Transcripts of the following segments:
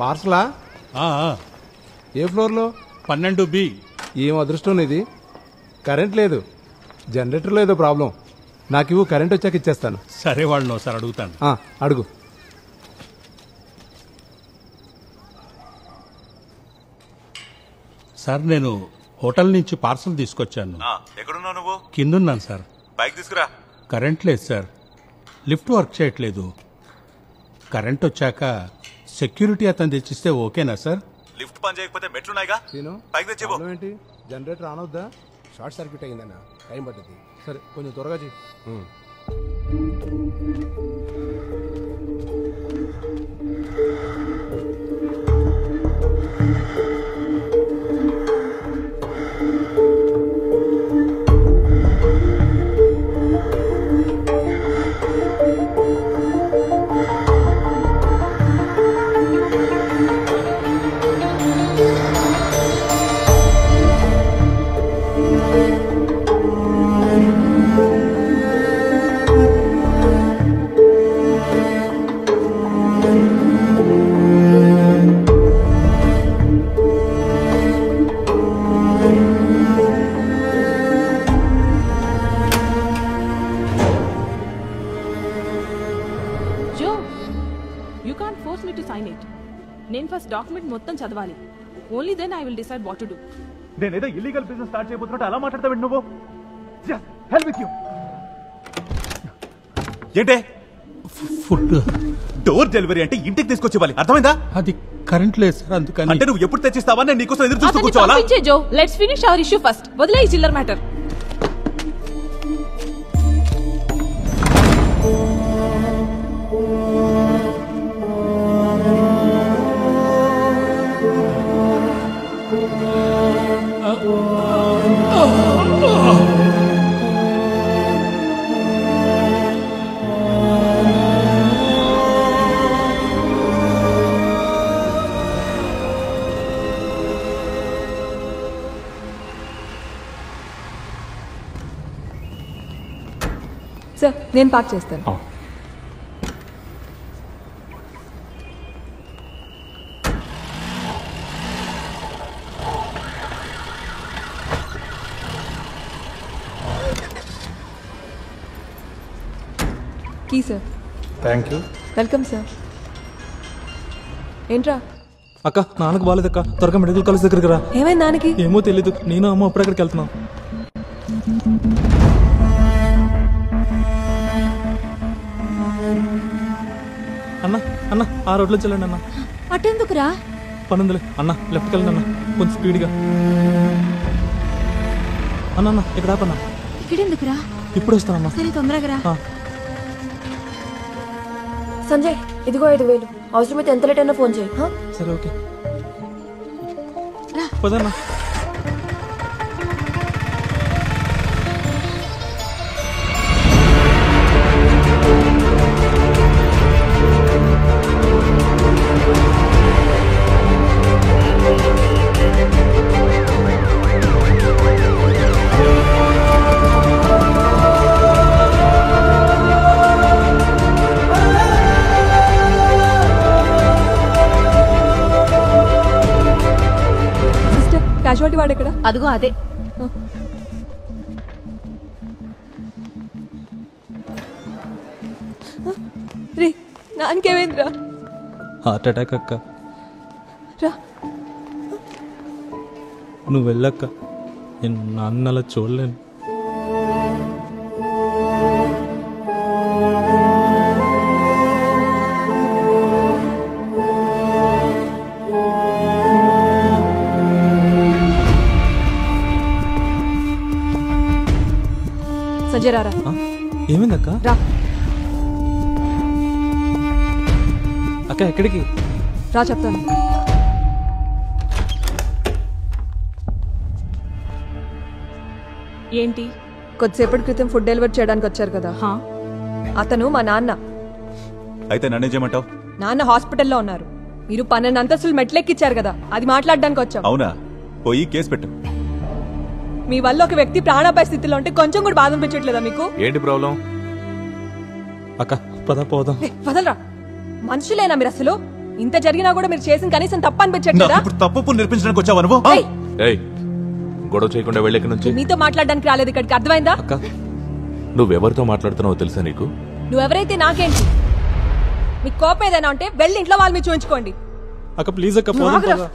పార్సలా? ఏ ఫ్లోర్లో? 12B. ఏం అదృష్టం ఇది, కరెంట్ లేదు, జనరేటర్లో ఏదో ప్రాబ్లం. నాకు ఇవ్వు, కరెంట్ వచ్చాక ఇచ్చేస్తాను. సరే, వాళ్ళని ఒకసారి అడుగుతాను. అడుగు. సార్, నేను హోటల్ నుంచి పార్సల్ తీసుకొచ్చాను. ఎక్కడున్నావు నువ్వు? కిందున్నాను సార్. బైక్ తీసుకురా. కరెంట్ లేదు సార్, లిఫ్ట్ వర్క్ చేయట్లేదు. కరెంట్ వచ్చాక సెక్యూరిటీ అతను తెచ్చిస్తే ఓకేనా సార్? లిఫ్ట్ పని చేయకపోతే మెట్లున్నాయిగా, బైక్ తెచ్చిపో. ఏంటి, జనరేటర్ ఆన్ అవుద్దా? షార్ట్ సర్క్యూట్ అయిందన్నా, టైం పడుతుంది. సరే, కొంచెం త్వరగా చెయ్యి. నేను ఫస్ట్ డాక్యుమెంట్ మొత్తం చదవాలి. Only then I will decide what to do. నేనేదో ఇల్లీగల్ బిజినెస్ స్టార్ట్ చేయబోతున్నట్టు అలా మాట్లాడతావు నువ్వు. Help with you. ఏంటే ఫుడ్ డోర్ డెలివరీ అంటే ఇంటికి తీసుకొచ్చేవాలి, అర్థమైందా? అది కరెంట్ లేదు సార్, అందుకని. అంటే నువ్వు ఎప్పుడు తెచ్చిస్తావా నేను నీకోసం ఎదురు చూస్తూ కూర్చోవాలా? Joe, let's finish our issue first. వదిలే ఈ చిల్లర్ మ్యాటర్. సార్, నేను పార్క్ చేస్తాను. Key sir. Thank you. Welcome sir. ఏంట్రా? అక్క, నాన్నకు బాగాలేదక్క, త్వరగా మెడికల్ కాలేజ్ దగ్గరికి రా. ఏమైంది నాన్నకి? ఏమో తెలీదు, నేను అమ్మ అప్పుడు అక్కడికి వెళ్తున్నాం. అన్న అన్న ఆ రోడ్లో చెల్లండి అన్న. అటెందుకురా? పనుందిలే అన్న, లెఫ్ట్కి వెళ్ళండి అన్న, కొంచెం స్పీడ్గా. అన్న అన్న ఇక్కడ ఆపన్నా. ఇక్కడెందుకురా? ఇప్పుడు వస్తానన్నా. సరే, తొందరగా రా. సంజయ్, ఇదిగో 5,000. అవసరమైతే ఎంత లేట్ అయినా ఫోన్ చేయి. సరే, ఓకే. పదన్నా. క్యాజువాలిటీ వాడు ఎక్కడ? అదిగో అదే. రే, నాకేమైందిరా? హార్ట్ అటాక్ అక్క. రా, నువ్వు వెళ్ళక్క, నేను నాన్న అలా చూడలేను. సంజయ్ రారా. ఏమైందక్క? రా. అక్క ఎక్కడికి రా చెప్తాను. ఏంటి? కొద్దిసేపటి క్రితం ఫుడ్ డెలివరీ చేయడానికి వచ్చారు కదా, అతను మా నాన్న. అయితే నన్ను చేయమంటావు? నాన్న హాస్పిటల్లో ఉన్నారు. మీరు 12 అంతస్తులు మెట్లెక్కిచ్చారు కదా, అది మాట్లాడడానికి వచ్చాం. అవునా? పోయి కేసు పెట్టు. మీ వల్ల ఒక వ్యక్తి ప్రాణాపాయ స్థితిలో ఉంటే కొంచెం కూడా బాధ అనిపించట్లేదా మీకు? ఏంటి ప్రాబ్లం? అక్క పద పోదాం. వదలరా, మనుషులేనా మీరు అసలు? ఇంత జరిగినా కూడా మీరు చేసిన కనీసం తప్పు అనిపించట్లేదా? ఇప్పుడు తప్పు నేర్పించడానికి వచ్చావా నువ్వు? ఏయ్ గొడవ చేయకుండా వెళ్ళక నుంచి. మీతో మాట్లాడడానికి రాలేదు ఇక్కడికి, అర్థమైందా? అక్క నువ్వెవరితో మాట్లాడుతున్నావో తెలుసా నీకు? నువ్వెవరైతే నాకేంటి? మీకు కోపం ఏదైనా ఉంటే వెళ్ళి ఇంట్లో వాళ్ళు మీరు చూపించుకోండి. అక్క ప్లీజ్ అక్క పోదాం పద.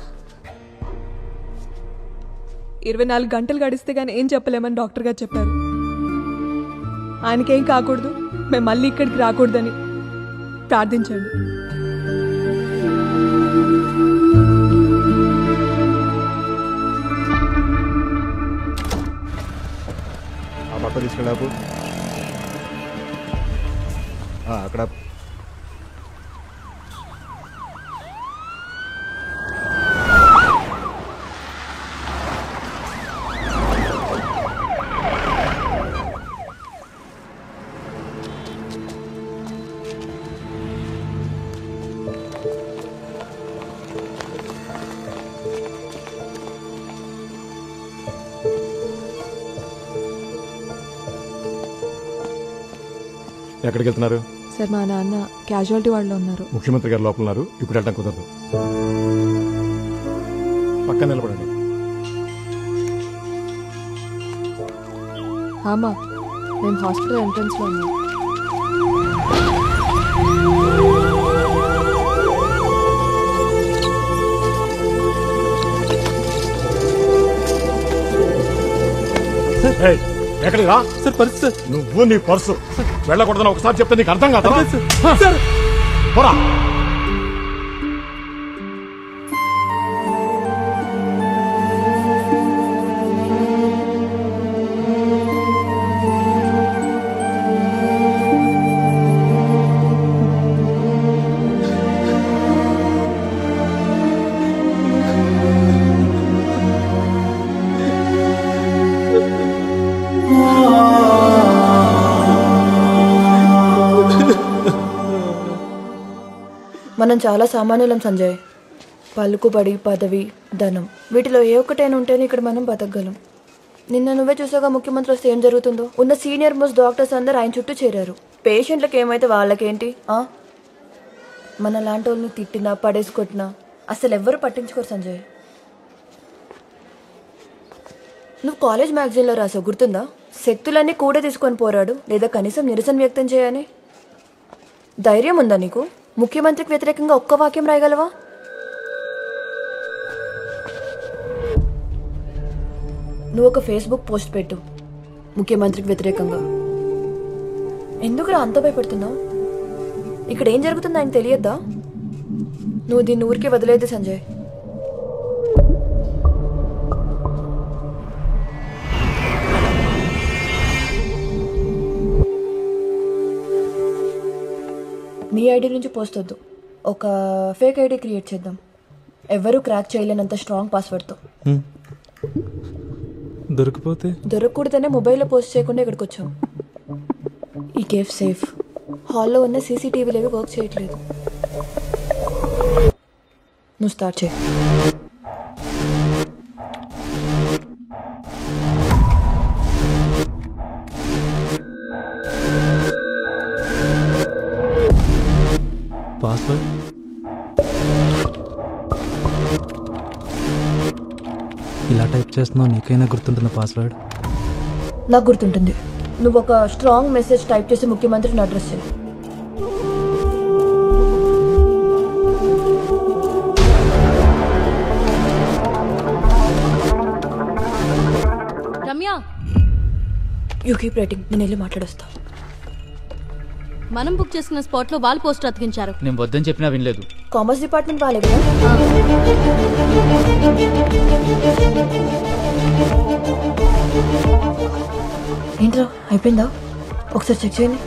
24 గంటలు గడిస్తే గానీ ఏం చెప్పలేమని డాక్టర్ గారు చెప్పారు. ఆయనకేం కాకూడదు, మేము మళ్ళీ ఇక్కడికి రాకూడదని ప్రార్థించండి. ఆ పక్క తీసుకెళ్ళాపు. అక్కడ ఎక్కడికి వెళ్తున్నారు? సార్ మా నాన్న క్యాజువాలిటీ వాళ్ళు ఉన్నారు. ముఖ్యమంత్రి గారు లోపల ఉన్నారు, ఇప్పుడు వెళ్ళడం కుదరదు. పక్కన నిలబడండి. ఆమా మేము హాస్పిటల్ ఎంట్రన్స్ లో ఉన్నాం. ఎక్కడికి రా సార్ పర్సు సార్. నువ్వు నీ పర్సు వెళ్ళకూడదని ఒకసారి చెప్తే నీకు అర్థం కాదా? పోరా. మనం చాలా సామాన్యులం సంజయ్. పలుకుబడి, పదవి, ధనం, వీటిలో ఏ ఒక్కటైనా ఉంటేనే ఇక్కడ మనం బతకగలం. నిన్న నువ్వే చూసాగా ముఖ్యమంత్రి వస్తే ఏం జరుగుతుందో. ఉన్న సీనియర్ మోస్ట్ డాక్టర్స్ అందరూ ఆయన చుట్టూ చేరారు. పేషెంట్లకు ఏమైతే వాళ్ళకేంటి? మన లాంటి వాళ్ళని తిట్టినా పడేసుకొట్టినా అసలు ఎవ్వరు పట్టించుకోరు సంజయ్. నువ్వు కాలేజ్ మ్యాగజైన్లో రాసావు, గుర్తుందా? శక్తులన్నీ కూడా తీసుకొని పోరాడు, లేదా కనీసం నిరసన వ్యక్తం చేయని. ధైర్యం ఉందా నీకు? ముఖ్యమంత్రికి వ్యతిరేకంగా ఒక్క వాక్యం రాయగలవా? నువ్వు ఒక ఫేస్బుక్ పోస్ట్ పెట్టు ముఖ్యమంత్రికి వ్యతిరేకంగా. ఎందుకు అంత భయపడుతున్నావు? ఇక్కడ ఏం జరుగుతుందో ఆయన తెలియద్దా? నువ్వు దీన్ని ఊరికే వదిలేదు సంజయ్. నీ ఐడి నుంచి పోస్ట్ వద్దు, ఒక ఫేక్ ఐడి క్రియేట్ చేద్దాం. ఎవరు క్రాక్ చేయలేనంత స్ట్రాంగ్ పాస్వర్డ్తో. దొరికిపోతే? దొరకకూడదనే మొబైల్లో పోస్ట్ చేయకుండా ఇక్కడికి వచ్చాం. ఈ కేఫ్ సేఫ్. హాల్లో ఉన్న సీసీటీవీలు ఏవి వర్క్ చేయట్లేదు. నువ్వు స్టార్ట్ చేయి. పాస్వర్డ్ ఇలా టైప్ చేస్తున్నావు, నీకైనా గుర్తుంటున్న పాస్వర్డ్? నాకు గుర్తుంటుంది. నువ్వు ఒక స్ట్రాంగ్ మెసేజ్ టైప్ చేసి ముఖ్యమంత్రిని అడ్రస్ చేయి. రమ్య, యూ కీప్ రైటింగ్, నేను వెళ్ళి మాట్లాడొస్తా. మనం బుక్ చేసుకున్న స్పాట్ లో వాల్ పోస్టర్ అతికించారు. నేను వద్దని చెప్పినా వినలేదు. కామర్స్ డిపార్ట్మెంట్ వాళ్ళే కదా? ఏంట్రా అయిపోయిందా? ఒకసారి చెక్ చేయండి.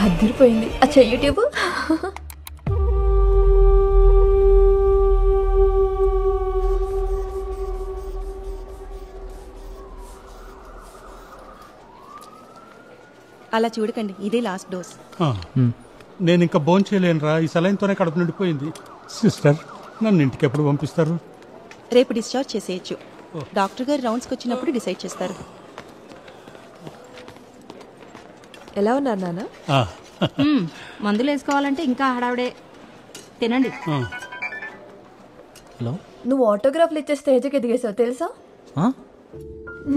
అదిరిపోయింది. అచ్చా యూట్యూబ్. అలా చూడకండి, ఇదే లాస్ట్ డోస్. నేను ఇంకా భోజనం చేయలేనురా, ఈ సలైన్తోనే కడుపు నిండిపోయింది. సిస్టర్, నన్ను ఇంటికి ఎప్పుడు పంపిస్తారు? రేపు డిశ్చార్జ్ చేసేయచ్చు. డాక్టర్ గారు రౌండ్స్కి వచ్చినప్పుడు డిసైడ్ చేస్తారు. ఎలా ఉన్నారు నాన్న? మందులు వేసుకోవాలంటే ఇంకా హడావిడే. తినండి. హలో, నువ్వు ఆటోగ్రాఫ్లు ఇచ్చే స్టేజ్కి ఎదిగేసావు తెలుసా?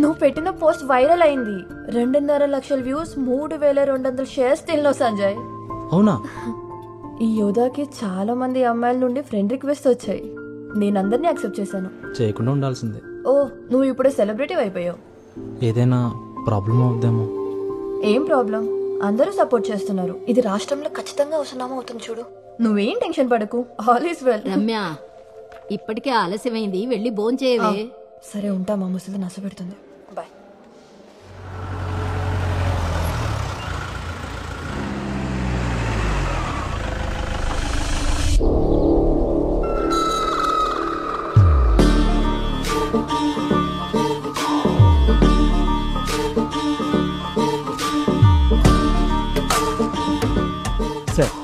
నువ్వు పెట్టిన పోస్ట్ వైరల్ అయింది. 2.5 లక్షల వ్యూస్, 3,200 షేర్స్ తిన్నావు సంజయ్. అవునా? ఈ యోధాకి చాలా మంది అమ్మాయిల నుండి ఫ్రెండ్ రిక్వెస్ట్ వచ్చాయి. నేను అందరినీ యాక్సెప్ట్ చేశాను. చేయకుండా ఉండాల్సిందే. ఓ, నువ్వు ఇప్పుడే సెలబ్రిటీ అయిపోయావు. ఏదైనా ప్రాబ్లం అవుద్దేమో. ఏం ప్రాబ్లం? అందరూ సపోర్ట్ చేస్తున్నారు. ఇది రాష్ట్రంలో ఖచ్చితంగా అవసరం అవుతుంది చూడు. నువ్వేం టెన్షన్ పడకు, ఆల్ ఈస్ వెల్. రమ్య, ఇప్పటికే ఆలస్యమైంది, వెళ్ళి భోంచేయవే. సరే ఉంటా, మా ముసలి నచ్చ పెడుతుంది. బాయ్. సార్,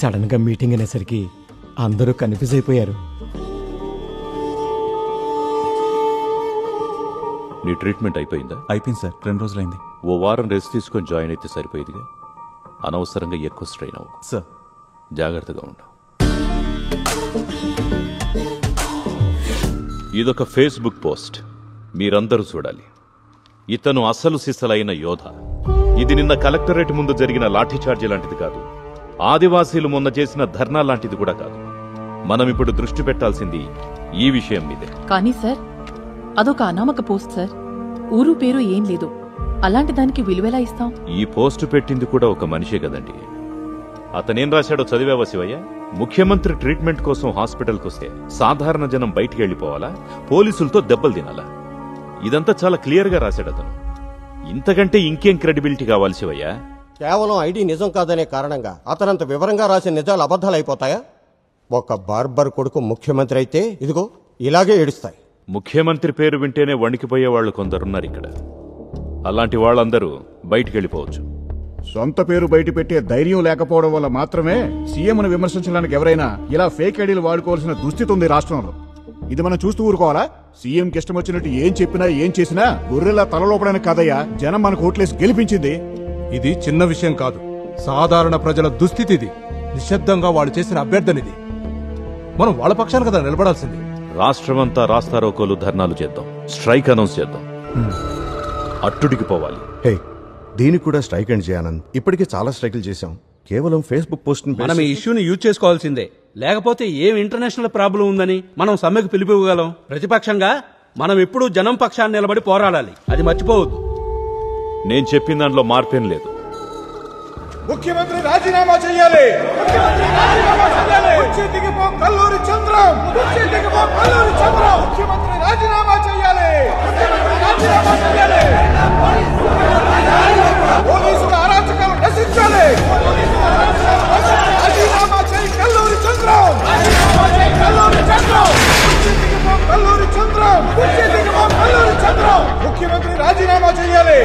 సడన్ గా మీటింగ్ అనేసరికి అందరూ కన్ఫ్యూజ్ అయిపోయారు. నీ ట్రీట్మెంట్ అయిపోయిందా? అయిపోయింది సార్, 2 రోజులైంది. ఓ వారం రెస్ట్ తీసుకొని జాయిన్ అయితే సరిపోయేదిగా. అనవసరంగా ఎక్కువ స్ట్రెయిన్ అవ్వు సార్. జాగ్రత్తగా ఉండు. ఇదొక ఫేస్బుక్ పోస్ట్, మీరందరూ చూడాలి. ఇతను అసలు సిసలైన యోధ. ఇది నిన్న కలెక్టరేట్ ముందు జరిగిన లాఠీచార్జీ లాంటిది కాదు. ఆదివాసీలు మొన్న చేసిన ధర్నా లాంటిది కూడా కాదు. మనం ఇప్పుడు దృష్టి పెట్టాల్సింది ఈ విషయం మీదే. కానీ సార్, అదొక అనామక పోస్ట్ సార్. ఊరు పేరు ఏం లేదు. అలాంటి దానికి విలువెలా ఇస్తాం? ఈ పోస్టు పెట్టింది కూడా ఒక మనిషే కదండి. అతనేం రాశాడో చదివావా శివయ్య? ముఖ్యమంత్రి ట్రీట్మెంట్ కోసం హాస్పిటల్కి వస్తే సాధారణ జనం బయటికి వెళ్లిపోవాలా, పోలీసులతో దెబ్బలు తినాలా? ఇదంతా చాలా క్లియర్ గా రాశాడు అతను. ఇంతకంటే ఇంకేం క్రెడిబిలిటీ కావాలి శివయ్య? కేవలం ఐడి నిజం కాదనే కారణంగా అతనంత వివరంగా రాసిన నిజాలు అబద్ధాలు అయిపోతాయా? ఒక బార్బర్ కొడుకు ముఖ్యమంత్రి అయితే ఇదిగో ఇలాగే ఏడుస్తాయి. ముఖ్యమంత్రి పేరు వింటేనే వణికిపోయే వాళ్ళు కొందరున్నారు ఇక్కడ. అలాంటి వాళ్ళందరూ బయటికి వెళ్ళిపోవచ్చు. సొంత పేరు బయట పెట్టే ధైర్యం లేకపోవడం వల్ల మాత్రమే సీఎంను విమర్శించడానికి ఎవరైనా ఇలా ఫేక్ ఐడీలు వాడుకోవాల్సిన దుస్థితి ఉంది రాష్ట్రంలో. ఇది మనం చూస్తూ ఊరుకోవాలా? సీఎంకి ఇష్టం వచ్చినట్టు ఏం చెప్పినా ఏం చేసినా గొర్రెలా తలలోపడానికి కాదయ్యా జనం మనకు ఓట్లేసి గెలిపించింది. ఇది చిన్న విషయం కాదు, సాధారణ ప్రజల దుస్థితి ఇది. నిశ్శబ్దంగా వాళ్ళు చేసిన అభ్యర్థనిది. మనం వాళ్ళ పక్షాన కదా నిలబడాల్సింది. రాష్ట్రమంతా రాస్తారోకోలు, ధర్నాలు చేద్దాం, స్ట్రైక్ అనౌన్స్ చేద్దాం, అట్టుడికి పోవాలి. హే, దీనికి కూడా స్ట్రైక్ అండ్ చేయానంద్. ఇప్పటికే చాలా స్ట్రైకులు చేశాం. కేవలం ఫేస్బుక్ పోస్ట్ మనం ఈ ఇష్యూని యూజ్ చేసుకోవాల్సిందే. లేకపోతే ఏం ఇంటర్నేషనల్ ప్రాబ్లం ఉందని మనం సమ్మెకు పిలిపివ్వగలం? ప్రతిపక్షంగా మనం ఎప్పుడూ జనం పక్షాన్ని నిలబడి పోరాడాలి, అది మర్చిపోవద్దు. నేను చెప్పిన దాంట్లో మార్పేం లేదు. ముఖ్యమంత్రి రాజీనామా చేయాలి. కల్లూరి చంద్రం ముఖ్యమంత్రి రాజీనామా చేయాలి. పోలీసుల అరాచకాలు నశించాలి. రాజీనామా చేయి కల్లూరి చంద్రం. కల్లూరి చంద్రం ముఖ్యమంత్రి రాజీనామా చేయాలి.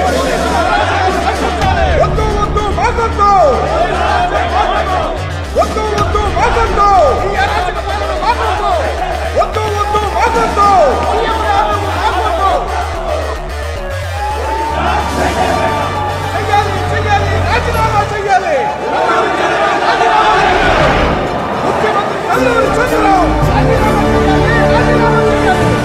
వద్దు వద్దు మాకొద్దు, వద్దు వద్దు మాకొద్దు, వద్దు వద్దు మాకొద్దు. చెయ్యాలి, రాజీనామా చెయ్యాలి. ముఖ్యమంత్రి కల్లూరి చంద్రం రాజీనామా చెయ్యాలి.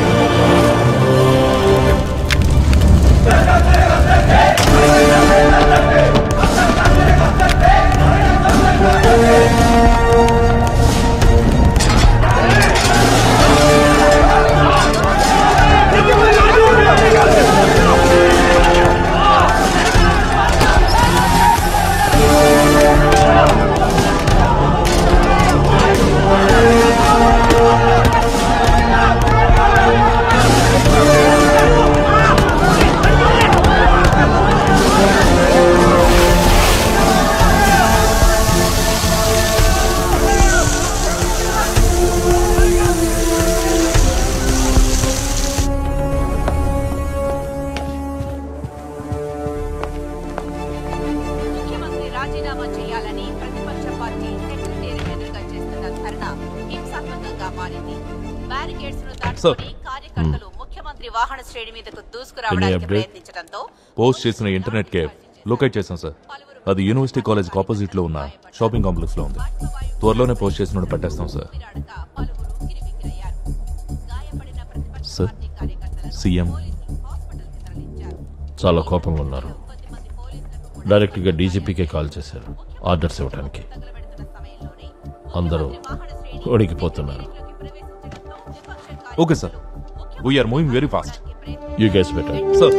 రాజీనామా చేయాలని ప్రతిపక్ష పార్టీ సెక్రటేరియట్ ఎదురుగా చేస్తున్న ధర్నా హింసాత్మకంగా మారింది. బ్యారికేడ్స్ ను దాటుకొని కార్యకర్తలు ముఖ్యమంత్రి వాహన శ్రేణి మీదకు దూసుకురావడానికి ప్రయత్నించడంతో పోస్ట్ చేసిన ఇంటర్నెట్ కేఫ్ లొకేట్ చేశాం సార్. పలువురు అది యూనివర్సిటీ కాలేజ్కి ఆపోజిట్లో ఉన్న షాపింగ్ కాంప్లెక్స్లో ఉంది. త్వరలోనే పోస్ట్ చేసిన పెట్టేస్తాం సార్. సార్, సీఎం చాలా కోపంగా ఉన్నారు. డైరెక్ట్గా డీజీపీకే కాల్ చేశారు ఆర్డర్స్ ఇవ్వడానికి. అందరూ ఓడికిపోతున్నారు. Okay sir, we're moving very fast. You guys better. Sir,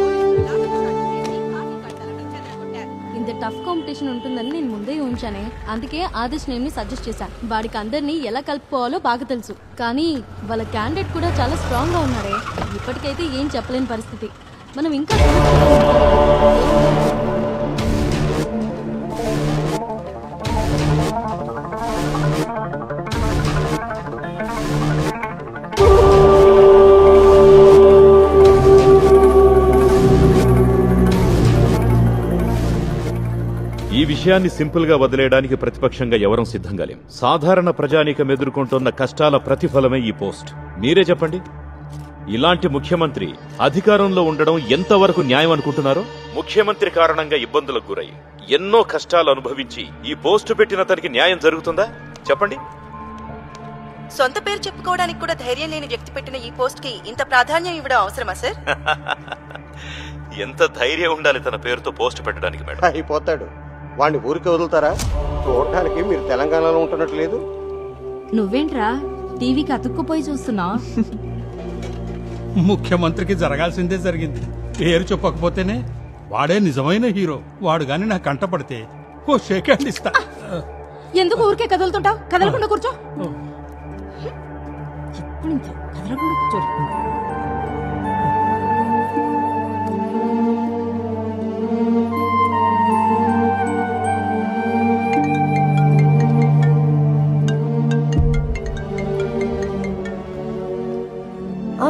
ఇంత టఫ్ కాంపిటీషన్ ఉంటుందని నేను ముందే ఊహించానే. అందుకే ఆదేశ్ నేమ్ని సజెస్ట్ చేశాను. వాడికి అందరినీ ఎలా కలుపుకోవాలో బాగా తెలుసు. కానీ వాళ్ళ క్యాండిడేట్ కూడా చాలా స్ట్రాంగ్ గా ఉన్నారే. ఇప్పటికైతే ఏం చెప్పలేని పరిస్థితి. మనం ఇంకా ఈ విషయాన్ని సింపుల్ గా వదిలేయడానికి ప్రతిపక్షంగా ఎవరం సిద్ధంగా లేం. సాధారణ ప్రజానీకం ఎదుర్కొంటున్న కష్టాల ప్రతిఫలమే ఈ పోస్ట్. మీరే చెప్పండి, ఇలాంటి ముఖ్యమంత్రి అధికారంలో ఉండడం ఎంతవరకు న్యాయం అనుకుంటున్నారో? ముఖ్యమంత్రి కారణంగా ఇబ్బందులకు గురై ఎన్నో కష్టాలు అనుభవించి ఈ పోస్టు పెట్టిన తనకి న్యాయం జరుగుతుందా చెప్పండి? సొంత పేరు చెప్పుకోవడానికి కూడా ధైర్యం లేని వ్యక్తి పెట్టిన ఈ పోస్ట్ కి ఇంత ప్రాధాన్యం ఇవ్వడం అవసరమా సార్? ఎంత ధైర్యం ఉండాలి తన పేరుతో పోస్ట్ పెట్టడానికి మేడం. అయిపోతాడు. వాడిని ఊరికి వదులుతారా? చూడటానికి మీరు తెలంగాణలో ఉంటున్నట్టు లేదు. నువ్వేంట్రా టీవీకి అతుక్కుపోయి చూస్తున్నావు? ముఖ్యమంత్రికి జరగాల్సిందే జరిగింది. పేరు చెప్పకపోతేనే వాడే నిజమైన హీరో. వాడు గాని నాకు కంటపడితే ఓ షేక్ హ్యాండ్ ఇస్తా. ఎందుకు ఊరికే కదులుతుంటావు? కదలకుండా కూర్చో. ఎప్పుడు ఇంతే, కదలకుండా కూర్చో.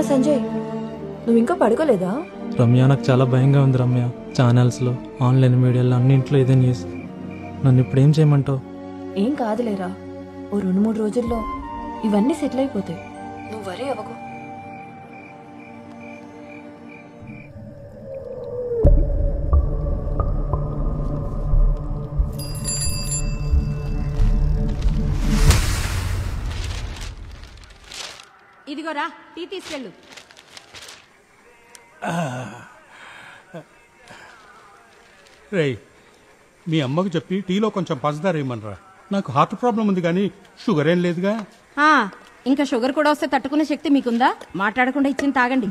సంజయ్, నువ్వు ఇంకా పడుకోలేదా? రమ్య, నాకు చాలా భయంగా ఉంది రమ్య. ఛానల్స్లో, ఆన్లైన్ మీడియాలో అన్నింట్లో ఇదే న్యూస్. నన్ను ఇప్పుడు ఏం చేయమంటావు? ఏం కాదులేరా, ఓ 2-3 రోజుల్లో ఇవన్నీ సెటిల్ అయిపోతాయి. నువ్వు వరీ అవ్వకు. ఇదిగోరా టీ తీసుకెళ్ళు. రేయ్, మీ అమ్మకు చెప్పి టీలో కొంచెం పంచదార ఇమ్మనరా. నాకు హార్ట్ ప్రాబ్లం ఉంది కానీ షుగర్ ఏం లేదుగా. ఇంకా షుగర్ కూడా వస్తే తట్టుకునే శక్తి మీకుందా? మాట్లాడకుండా ఇచ్చింది తాగండి.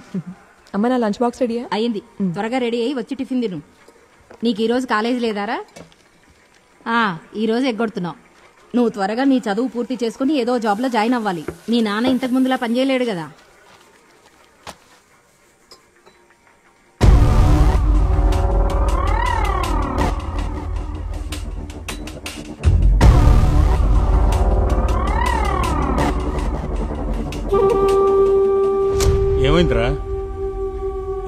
అమ్మ, నా లంచ్ బాక్స్ రెడీ అయింది. త్వరగా రెడీ అయ్యి వచ్చి టిఫిన్ తిను. నీకు ఈరోజు కాలేజీ లేదారా? ఈరోజు ఎగ్గొడుతున్నావు. నువ్వు త్వరగా నీ చదువు పూర్తి చేసుకుని ఏదో జాబ్లో జాయిన్ అవ్వాలి. మీ నాన్న ఇంతకు ముందులా పనిచేయలేడు కదా. ఏమైందిరా?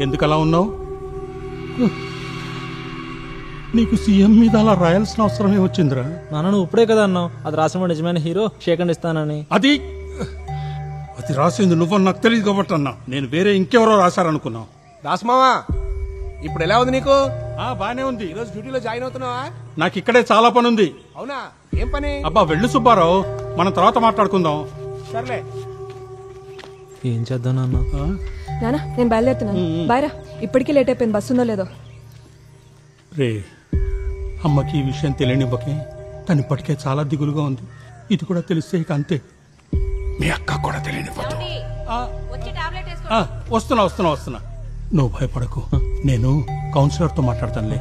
ఎందుకు అలా ఉన్నావు? నీకు సీఎం మీద అలా రాయాల్సిన అవసరమే వచ్చిందిరా. నాన్న, నువ్వు ఇప్పుడే కదా అన్నావు అది రాసిన నిజమైన హీరో షేక్ హ్యాండ్ ఇస్తానని. అది రాసింది నువ్వు నాకు తెలియదు కాబట్టి అన్నా. నేను వేరే ఇంకెవరో రాశారనుకున్నావు. దాసమావా, ఇప్పుడు ఎలా ఉంది నీకు? బానే ఉంది. ఈరోజు డ్యూటీలో జాయిన్ అవుతున్నావా? నాకు ఇక్కడే చాలా పని ఉంది. అవునా? ఏం పని? అబ్బా వెళ్ళు సుబ్బారావు, మనం తర్వాత మాట్లాడుకుందాం. సర్లే. ఏం చేద్దాం నాన్న? నానా, నేను బయలుదేరుతున్నాను. బాయ్ రా. ఇప్పటికీ లేట్ అయిపోయింది. బస్సు ఉందో లేదో. రే, అమ్మకి ఈ విషయం తెలియనివ్వకే. తను ఇప్పటికే చాలా దిగులుగా ఉంది. ఇది కూడా తెలిస్తే ఇక అంతే. మీ అక్క కూడా తెలియనివ్వదు. వస్తున్నా. నువ్వు భయపడకు, నేను కౌన్సిలర్తో మాట్లాడతానులే.